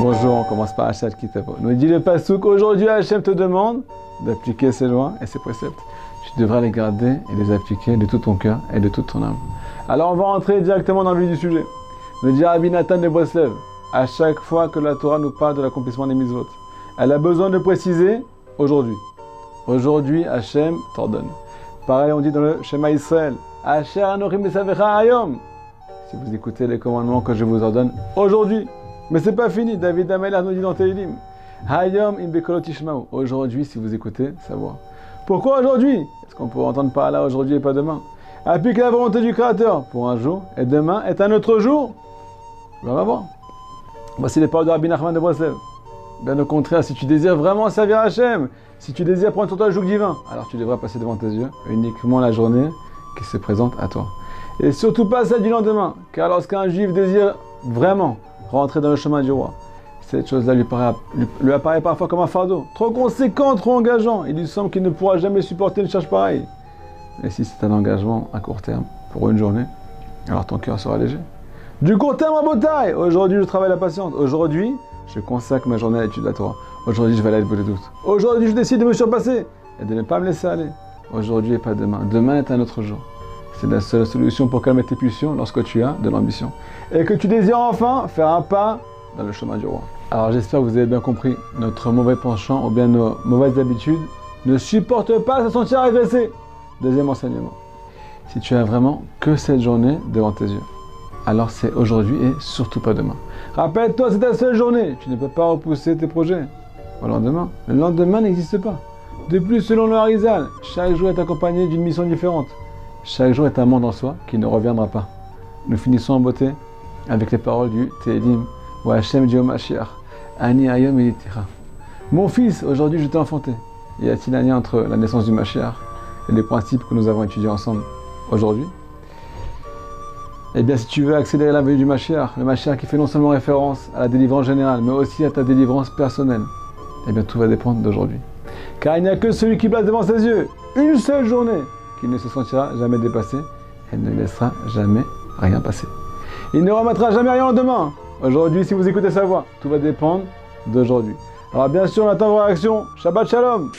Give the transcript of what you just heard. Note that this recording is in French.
Bonjour, on commence par Hachat Kitavo. Nous dit le Passouk, aujourd'hui Hachem te demande d'appliquer ses lois et ses préceptes. Tu devras les garder et les appliquer de tout ton cœur et de toute ton âme. Alors on va rentrer directement dans le vif du sujet. Nous dit Rabbi Nathan de Breslev, à chaque fois que la Torah nous parle de l'accomplissement des mitzvot, elle a besoin de préciser aujourd'hui. Aujourd'hui Hachem t'ordonne. Pareil on dit dans le Shema Israël, Asher anochim besavecha hayom. Si vous écoutez les commandements que je vous ordonne aujourd'hui. Mais c'est pas fini, David Amelach nous dit dans Tehillim, Hayom im bekolot tishma'u. Aujourd'hui, si vous écoutez, savoir. Pourquoi aujourd'hui? Est-ce qu'on peut entendre par là aujourd'hui et pas demain? Applique la volonté du Créateur pour un jour, et demain est un autre jour. On va voir. Voici les paroles de Rabbi Nachman de Breslev. Bien au contraire, si tu désires vraiment servir Hachem, si tu désires prendre sur toi le joug divin, alors tu devras passer devant tes yeux uniquement la journée qui se présente à toi. Et surtout pas celle du lendemain, car lorsqu'un juif désire vraiment rentrer dans le chemin du roi, cette chose-là lui apparaît parfois comme un fardeau, trop conséquent, trop engageant. Il lui semble qu'il ne pourra jamais supporter une charge pareille. Mais si c'est un engagement à court terme, pour une journée, alors ton cœur sera léger. Du court terme à beau taille. Aujourd'hui, je travaille la patience. Aujourd'hui, je consacre ma journée à l'étude de la Torah. Aujourd'hui, je vais aller au bout des doutes. Aujourd'hui, je décide de me surpasser et de ne pas me laisser aller. Aujourd'hui et pas demain. Demain est un autre jour. C'est la seule solution pour calmer tes pulsions lorsque tu as de l'ambition. Et que tu désires enfin faire un pas dans le chemin du roi. Alors j'espère que vous avez bien compris. Notre mauvais penchant ou bien nos mauvaises habitudes ne supportent pas se sentir agressé. Deuxième enseignement. Si tu as vraiment que cette journée devant tes yeux, alors c'est aujourd'hui et surtout pas demain. Rappelle-toi, c'est ta seule journée. Tu ne peux pas repousser tes projets au lendemain. Le lendemain n'existe pas. De plus, selon le Harizal, chaque jour est accompagné d'une mission différente. Chaque jour est un monde en soi qui ne reviendra pas. Nous finissons en beauté avec les paroles du Tehillim, où Hachem dit au Mashiach, Ani ayom elitira. Mon fils, aujourd'hui je t'ai enfanté. Y a-t-il un lien entre la naissance du Mashiach et les principes que nous avons étudiés ensemble aujourd'hui? Eh bien, si tu veux accélérer la venue du Mashiach, le Mashiach qui fait non seulement référence à la délivrance générale, mais aussi à ta délivrance personnelle, eh bien tout va dépendre d'aujourd'hui. Car il n'y a que celui qui place devant ses yeux une seule journée qui ne se sentira jamais dépassé et ne laissera jamais rien passer. Il ne remettra jamais rien en demain. Aujourd'hui, si vous écoutez sa voix, tout va dépendre d'aujourd'hui. Alors bien sûr, on attend vos réactions. Shabbat Shalom.